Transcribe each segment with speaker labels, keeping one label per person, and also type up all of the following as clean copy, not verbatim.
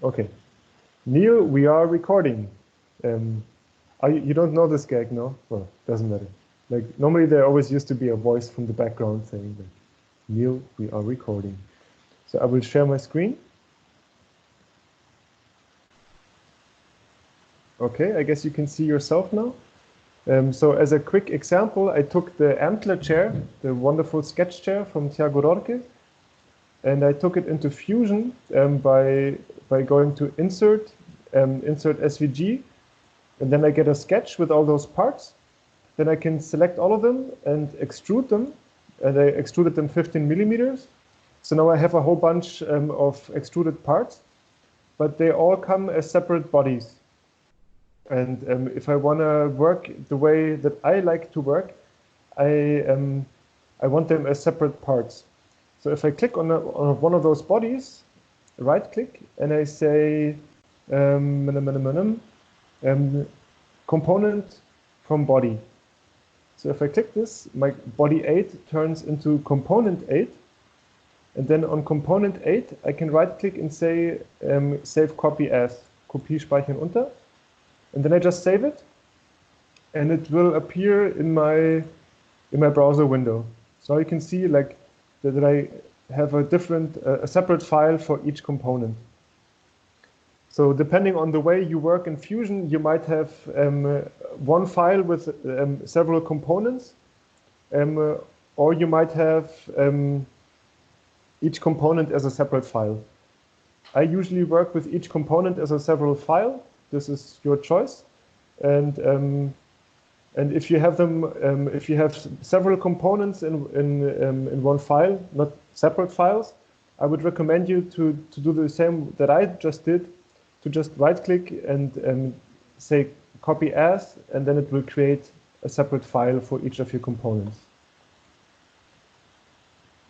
Speaker 1: Okay. Neil, we are recording. You don't know this gag, no? Well, doesn't matter. Like, normally there always used to be a voice from the background saying, like, Neil, we are recording. So I will share my screen. Okay, I guess you can see yourself now. So as a quick example, I took the Antler chair, the wonderful sketch chair from Thiago Roque, and I took it into Fusion by going to Insert, Insert SVG, and then I get a sketch with all those parts. Then I can select all of them and extrude them, and I extruded them 15 millimeters. So now I have a whole bunch of extruded parts, but they all come as separate bodies. And if I want to work the way that I like to work, I want them as separate parts. So if I click on one of those bodies, right click, and I say component from body. So if I click this, my body 8 turns into component 8. And then on component 8, I can right click and say save copy as, Kopie speichern unter. And then I just save it, and it will appear in my browser window. So you can see like that I have a separate file for each component. So depending on the way you work in Fusion, you might have one file with several components, or you might have each component as a separate file. I usually work with each component as a several file. This is your choice, and if you have them, if you have several components in one file, not separate files, I would recommend you to do the same that I just did, to just right-click and say copy as, and then it will create a separate file for each of your components.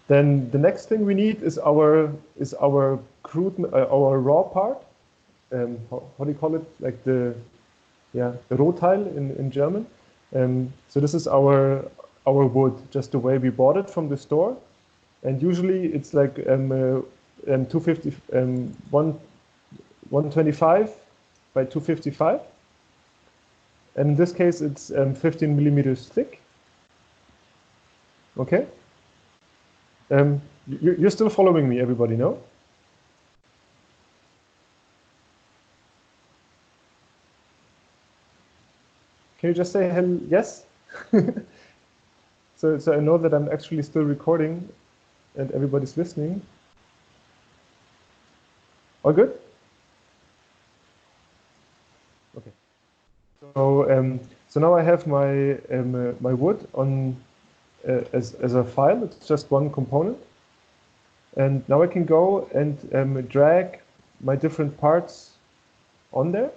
Speaker 1: Then the next thing we need is our crude, our raw part. How do you call it? Like the Rohteil in German. So this is our wood, just the way we bought it from the store. And usually it's like 250, 125 by 255. And in this case, it's 15 millimeters thick. Okay. You're still following me, everybody, no? Can you just say yes? So I know that I'm actually still recording and everybody's listening. All good? Okay. So now I have my my wood on as a file. It's just one component, and now I can go and drag my different parts on there.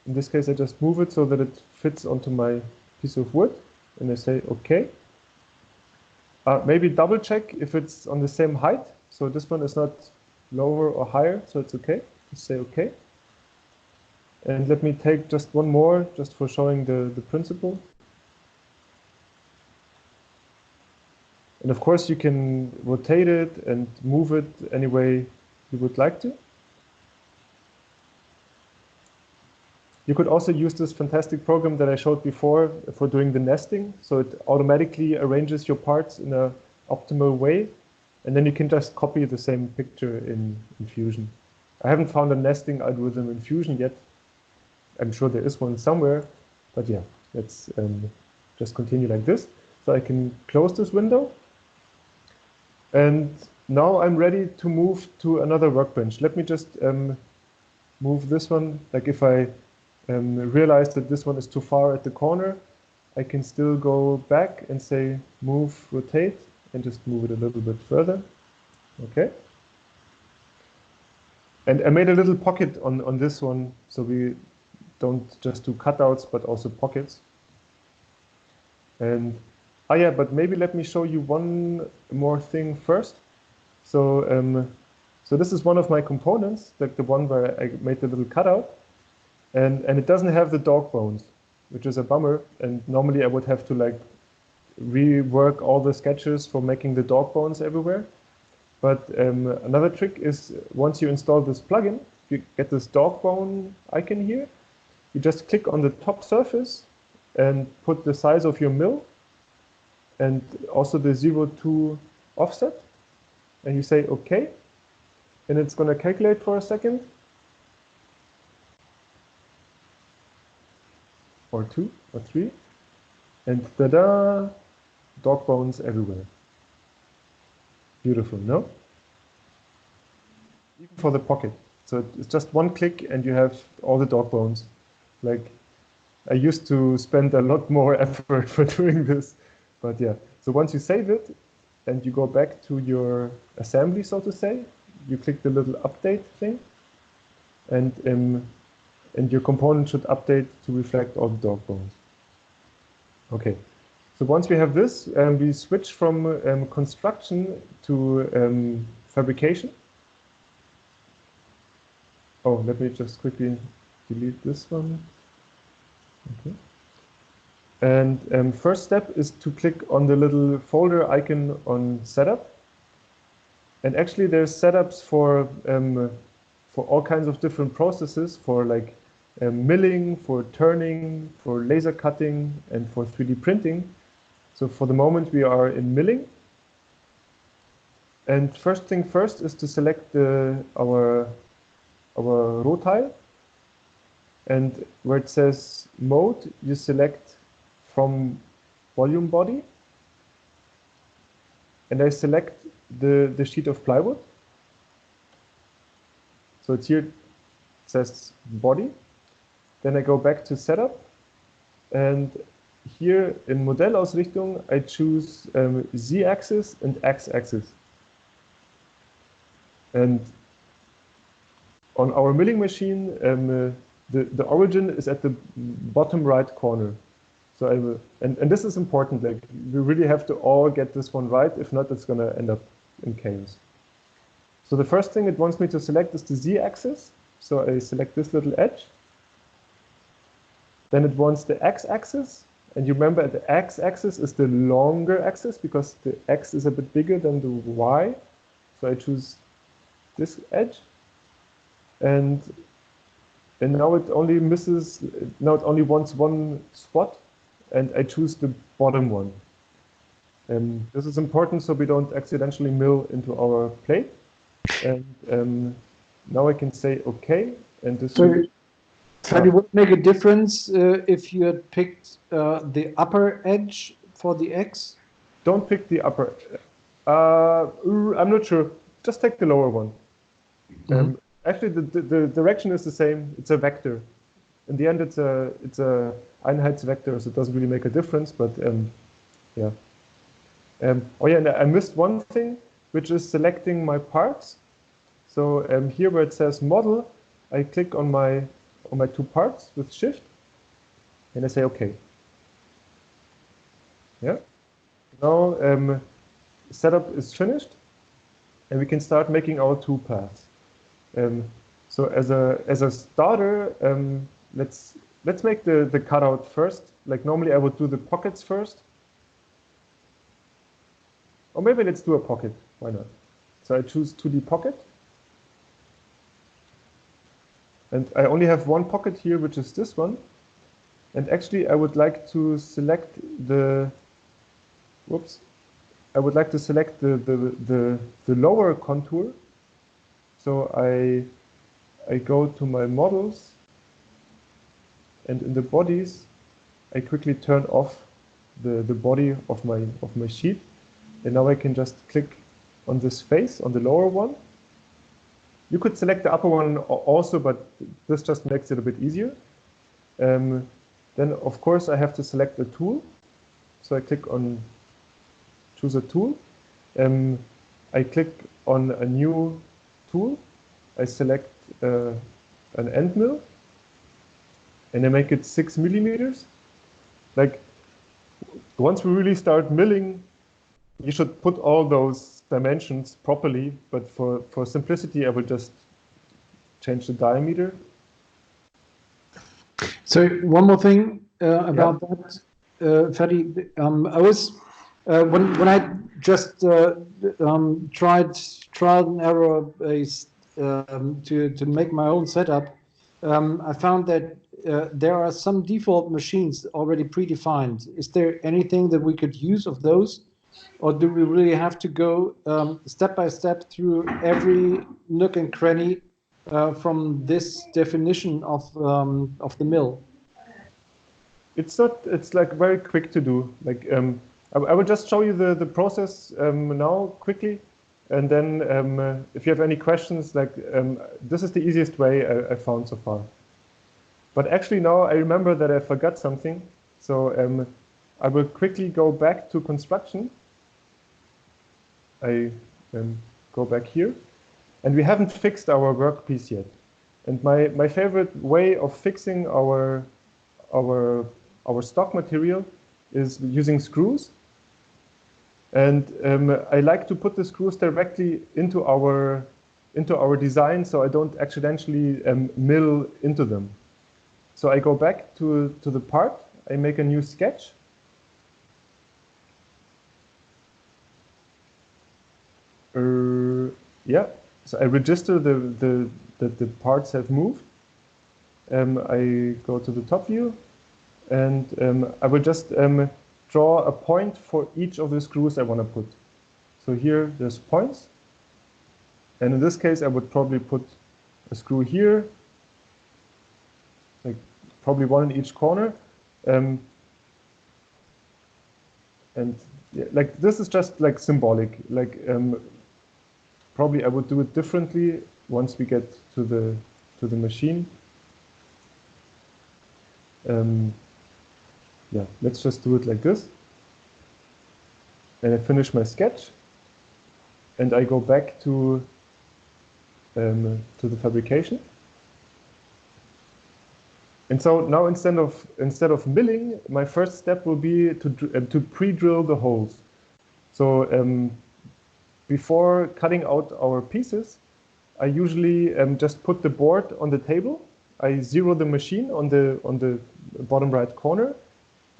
Speaker 1: In this case, I just move it so that it fits onto my piece of wood, and I say OK. Maybe double check if it's on the same height. So this one is not lower or higher, so it's OK. Just say OK. And let me take just one more, just for showing the principle. And of course, you can rotate it and move it any way you would like to. You could also use this fantastic program that I showed before for doing the nesting. So it automatically arranges your parts in an optimal way. And then you can just copy the same picture in Fusion. I haven't found a nesting algorithm in Fusion yet. I'm sure there is one somewhere. But yeah, let's just continue like this. So I can close this window. And now I'm ready to move to another workbench. Let me just move this one. Like if I realize that this one is too far at the corner, I can still go back and say move, rotate, and just move it a little bit further. Okay. And I made a little pocket on this one, so we don't just do cutouts, but also pockets. And yeah, but maybe let me show you one more thing first. So so this is one of my components, like the one where I made the little cutout. And it doesn't have the dog bones, which is a bummer. And normally I would have to like rework all the sketches for making the dog bones everywhere. But another trick is once you install this plugin, you get this dog bone icon here. You just click on the top surface and put the size of your mill and also the 0.2 offset. And you say OK. And it's going to calculate for a second. Or 2 or 3. And ta-da! Dog bones everywhere. Beautiful, no? Even for the pocket. So it's just one click and you have all the dog bones. Like, I used to spend a lot more effort for doing this. But yeah, so once you save it and you go back to your assembly, so to say, you click the little update thing and your component should update to reflect all the dog bones. Okay. So once we have this, we switch from construction to fabrication. Oh, let me just quickly delete this one. Okay. And first step is to click on the little folder icon on setup. And actually there's setups for all kinds of different processes, for like milling, for turning, for laser cutting, and for 3D printing. So for the moment we are in milling. And first thing first is to select our row tile. And where it says mode, you select from volume body. And I select the sheet of plywood. So it's here, it says body. Then I go back to setup. And here in Modellausrichtung, I choose Z-axis and X-axis. And on our milling machine, the origin is at the bottom right corner. So I will, and this is important, like we really have to all get this one right. If not, it's going to end up in chaos. So the first thing it wants me to select is the Z-axis. So I select this little edge. Then it wants the X-axis. And you remember the X-axis is the longer axis because the X is a bit bigger than the Y. So I choose this edge. And now it only now it only wants one spot. And I choose the bottom one. And this is important so we don't accidentally mill into our plate. And now I can say OK. And this
Speaker 2: Would it make a difference if you had picked the upper edge for the X?
Speaker 1: Don't pick the upper. I'm not sure. Just take the lower one. Mm-hmm. Actually, the direction is the same. It's a vector. In the end, it's a Einheitsvector, so it doesn't really make a difference. But yeah. Oh yeah, and I missed one thing, which is selecting my parts. So here where it says model, I click on my two parts with Shift, and I say OK. Yeah. Now setup is finished, and we can start making our two paths. So as a starter, let's make the cutout first. Like normally I would do the pockets first. Or maybe let's do a pocket. Why not? So I choose 2D pocket. And I only have one pocket here, which is this one. And actually I would like to select the lower contour. So I go to my models, and in the bodies, I quickly turn off the body of my sheet, and now I can just click on this face on the lower one. You could select the upper one also, but this just makes it a bit easier. Then of course I have to select a tool, so I click on choose a tool. I click on a new tool. I select an end mill, and I make it 6 millimeters. Like once we really start milling, you should put all those dimensions properly. But for simplicity, I will just change the diameter.
Speaker 2: So one more thing about that, Ferdi. When I just tried trial and error based to make my own setup, I found that there are some default machines already predefined. Is there anything that we could use of those, or do we really have to go step by step through every nook and cranny from this definition of the mill?
Speaker 1: It's not. It's like very quick to do. Like I will just show you the process now quickly, and then if you have any questions, like this is the easiest way I found so far. But actually now I remember that I forgot something, so I will quickly go back to construction. I go back here, and we haven't fixed our workpiece yet. And my favorite way of fixing our stock material is using screws. And I like to put the screws directly into our design, so I don't accidentally mill into them. So I go back to the part, I make a new sketch. Yeah, so I register that the parts have moved. I go to the top view, and I will just draw a point for each of the screws I want to put. So here there's points, and in this case I would probably put a screw here, like probably one in each corner, and yeah, like this is just like symbolic. Like probably I would do it differently once we get to the machine. Yeah, let's just do it like this. And I finish my sketch, and I go back to the fabrication. And so now instead of milling, my first step will be to pre-drill the holes. So before cutting out our pieces, I usually just put the board on the table. I zero the machine on the bottom right corner.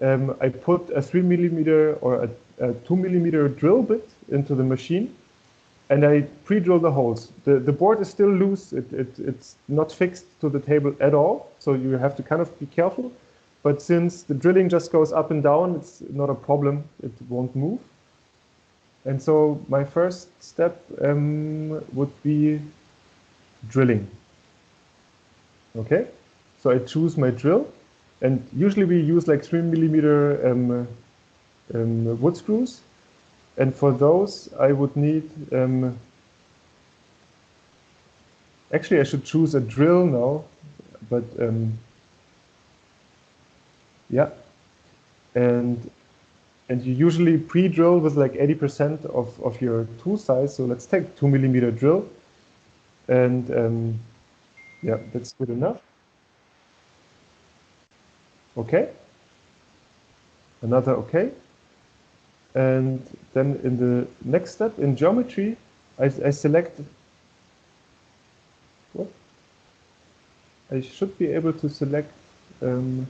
Speaker 1: I put a 3 millimeter or a 2 millimeter drill bit into the machine, and I pre-drill the holes. The board is still loose. It's not fixed to the table at all, so you have to kind of be careful. But since the drilling just goes up and down, it's not a problem. It won't move. And so my first step would be drilling. Okay, so I choose my drill, and usually we use like 3 millimeter wood screws. And for those, I would need, actually I should choose a drill now, but yeah. And you usually pre-drill with like 80% of your tool size. So let's take 2 millimeter drill. And yeah, that's good enough. Okay. Another okay. And then in the next step, in geometry, I select, what? I should be able to select the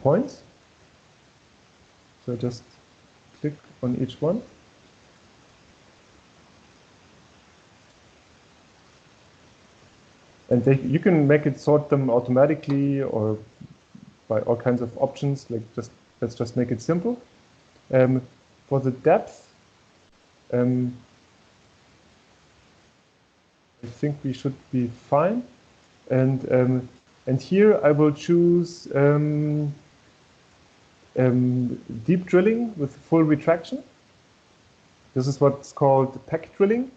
Speaker 1: points. So I just click on each one. And you can make it sort them automatically or by all kinds of options. Like let's just make it simple. For the depth, I think we should be fine. And here I will choose deep drilling with full retraction. This is what's called pack drilling.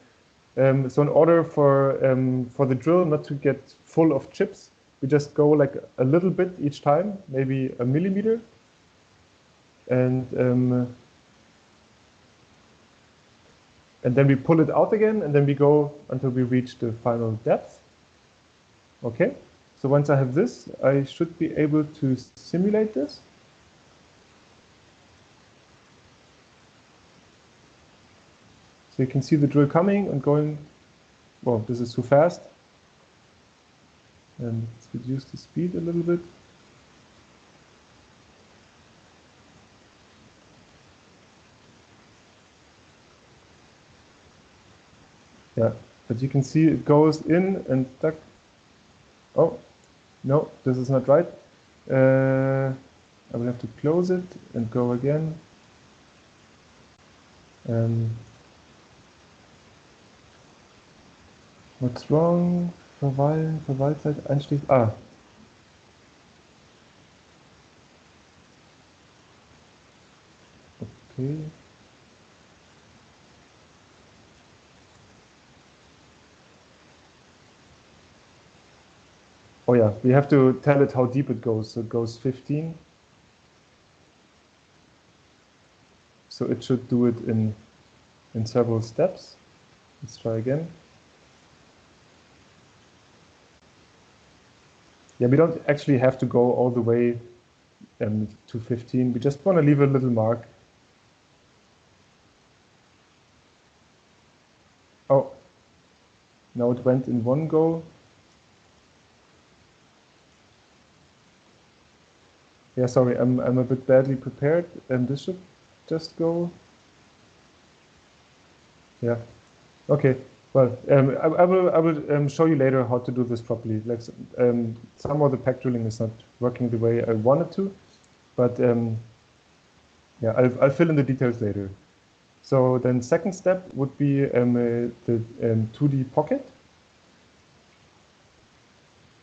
Speaker 1: So in order for the drill not to get full of chips, we just go like a little bit each time, maybe a millimeter. And then we pull it out again, and then we go until we reach the final depth. Okay, so once I have this, I should be able to simulate this. So you can see the drill coming and going. Well, this is too fast. And let's reduce the speed a little bit. Yeah, but you can see it goes in and duck. Oh, no, this is not right. I will have to close it and go again. What's wrong? Verweilen, Verweilzeit, Einstieg. Ah. Okay. Oh yeah, we have to tell it how deep it goes. So it goes 15. So it should do it in several steps. Let's try again. Yeah, we don't actually have to go all the way to 15. We just want to leave a little mark. Oh, now it went in one go. Yeah, sorry, I'm a bit badly prepared, and this should just go. Yeah. Okay. Well, I will show you later how to do this properly. Like some of the pack drilling is not working the way I wanted to, but yeah, I'll fill in the details later. So then second step would be the 2D pocket.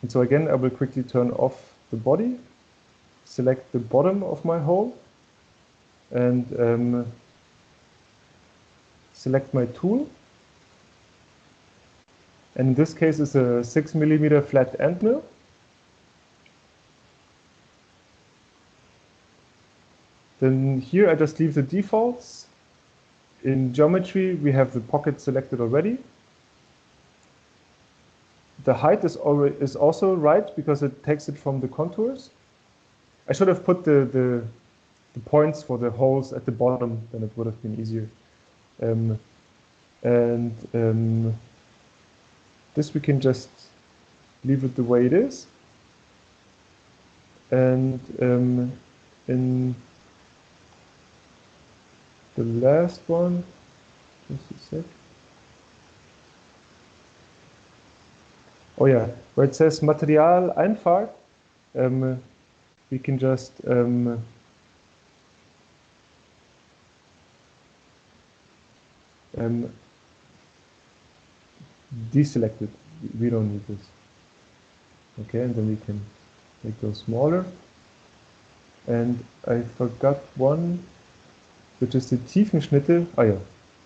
Speaker 1: And so again, I will quickly turn off the body, select the bottom of my hole, and select my tool. And in this case, it's a 6mm flat end mill. Then here I just leave the defaults. In geometry, we have the pocket selected already. The height is also right because it takes it from the contours. I should have put the points for the holes at the bottom, then it would have been easier. This we can just leave it the way it is. And in the last one, just a sec. Oh yeah, where it says Materialeinfahrt, we can just deselect it. We don't need this. Okay, and then we can make those smaller. And I forgot one, which is the Tiefenschnitte. Oh yeah,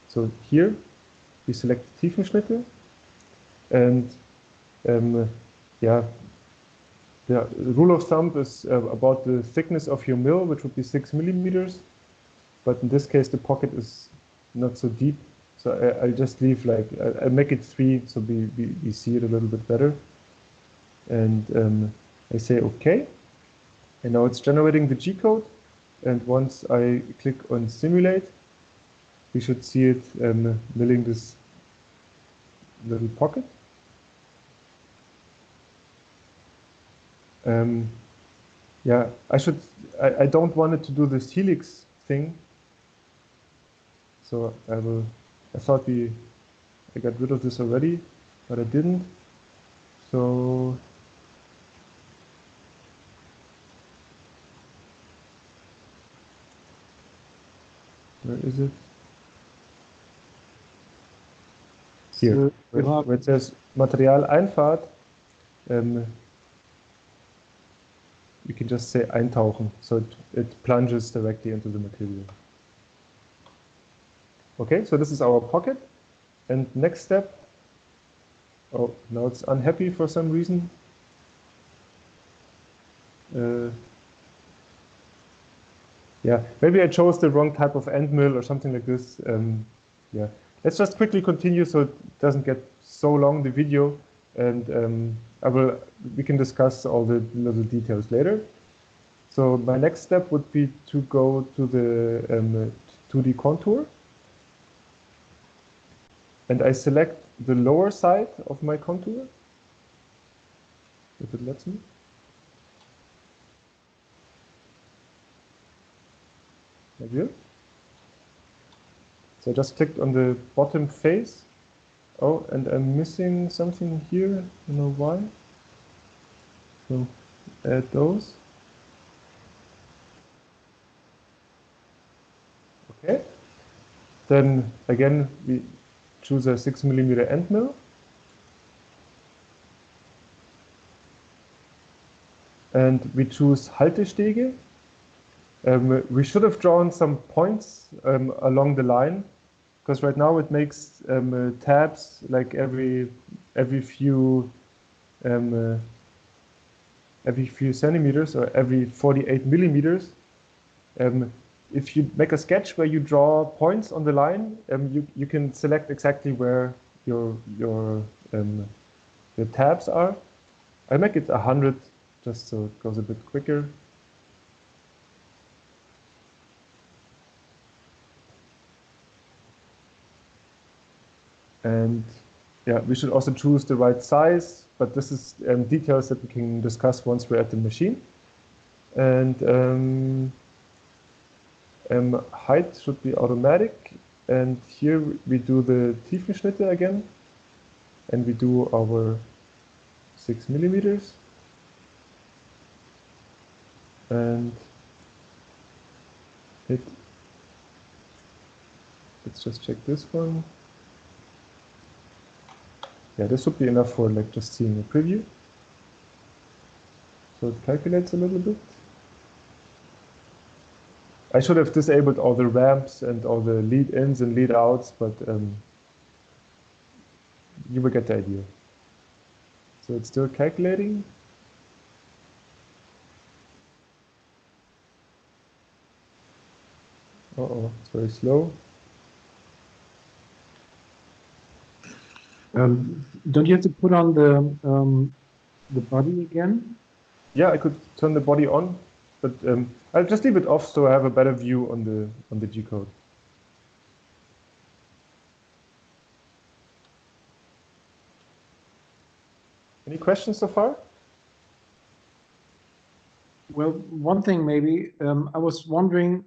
Speaker 1: so here we select Tiefenschnitte, and yeah, the rule of thumb is about the thickness of your mill, which would be 6mm. But in this case, the pocket is not so deep. So I just leave I make it 3 so we see it a little bit better. And I say OK. And now it's generating the G-code. And once I click on simulate, we should see it milling this little pocket. Yeah, I don't want it to do this helix thing. So I thought I got rid of this already, but I didn't. So where is it? Here, where it says Materialeinfahrt, we can just say eintauchen, so it plunges directly into the material. Okay, so this is our pocket. And next step, oh, now it's unhappy for some reason. Yeah, maybe I chose the wrong type of end mill or something like this. Yeah, let's just quickly continue so it doesn't get so long, the video, and we can discuss all the little details later. So my next step would be to go to the 2D contour, and I select the lower side of my contour, if it lets me. Like this. So I just clicked on the bottom face Oh, and I'm missing something here. I don't know why. So add those. Okay. Then again, we choose a 6mm end mill. And we choose Haltestege. We should have drawn some points along the line, because right now it makes tabs like every few centimeters or every 48 mm. If you make a sketch where you draw points on the line, you can select exactly where your tabs are. I make it 100 just so it goes a bit quicker. And yeah, we should also choose the right size, but this is details that we can discuss once we're at the machine. And height should be automatic. And here we do the Tiefenschnitte again. And we do our 6mm. And let's just check this one. Yeah, this would be enough for like just seeing a preview. So it calculates a little bit. I should have disabled all the ramps and all the lead ins and lead outs, but you will get the idea. So it's still calculating. Uh-oh, it's very slow.
Speaker 2: Don't you have to put on the body again?
Speaker 1: Yeah, I could turn the body on, but I'll just leave it off so I have a better view on the G-code. Any questions so far?
Speaker 2: Well, one thing maybe, I was wondering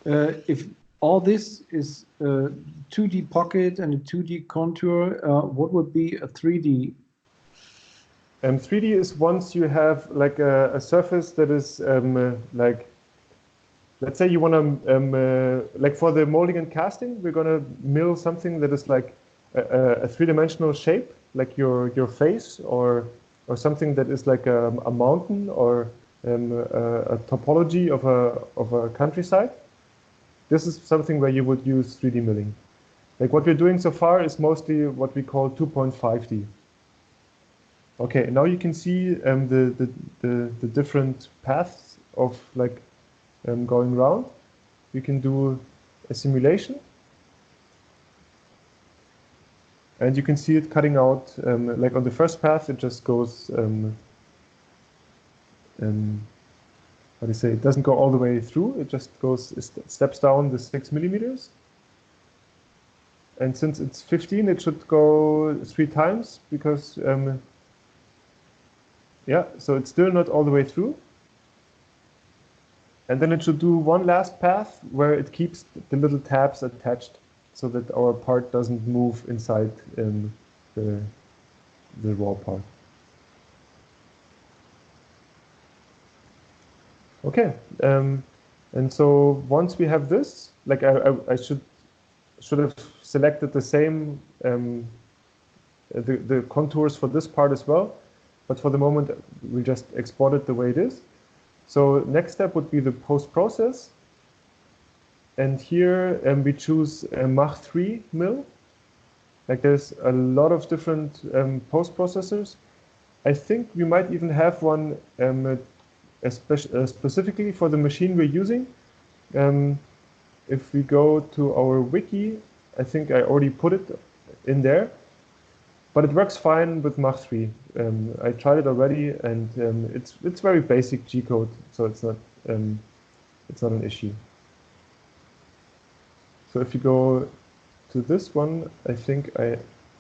Speaker 2: if all this is 2D pocket and a 2D contour, what would be a 3D?
Speaker 1: 3D is once you have like a surface that is like, let's say you want to, like for the molding and casting, we're going to mill something that is like a three-dimensional shape, like your face, or something that is like a mountain or a topology of a countryside. This is something where you would use 3D milling. Like what we're doing so far is mostly what we call 2.5D. Okay, now you can see the different paths of like going around. You can do a simulation. And you can see it cutting out, like on the first path, it just goes, how do you say, it doesn't go all the way through, it just goes, steps down the 6mm. And since it's 15, it should go 3 times because, yeah, so it's still not all the way through. And then it should do one last path where it keeps the little tabs attached so that our part doesn't move inside the raw part. Okay, and so once we have this, like I should have selected the same the contours for this part as well, but for the moment we just export it the way it is. So next step would be the post-process, and here we choose a Mach 3 mill. Like there's a lot of different post-processors. I think we might even have one specifically for the machine we're using. If we go to our wiki, I think I already put it in there, but it works fine with Mach 3. I tried it already, and it's very basic G-code, so it's not an issue. So if you go to this one, I think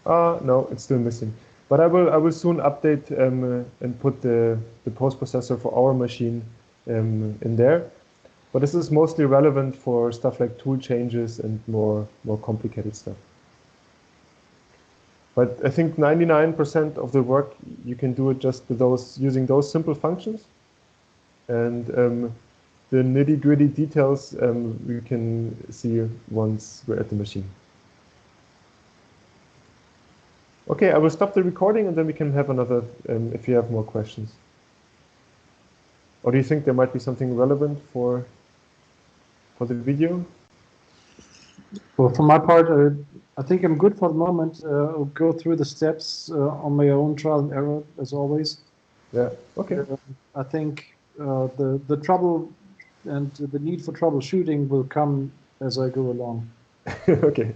Speaker 1: no, it's still missing. But I will soon update and put the post processor for our machine in there. But this is mostly relevant for stuff like tool changes and more complicated stuff. But I think 99% of the work you can do it just with using those simple functions. And the nitty-gritty details we can see once we're at the machine. Okay, I will stop the recording and then we can have another if you have more questions. Or do you think there might be something relevant for the video?
Speaker 2: Well, for my part, I think I'm good for the moment. I'll go through the steps on my own trial and error, as always.
Speaker 1: Yeah, okay.
Speaker 2: I think the trouble and the need for troubleshooting will come as I go along.
Speaker 1: Okay.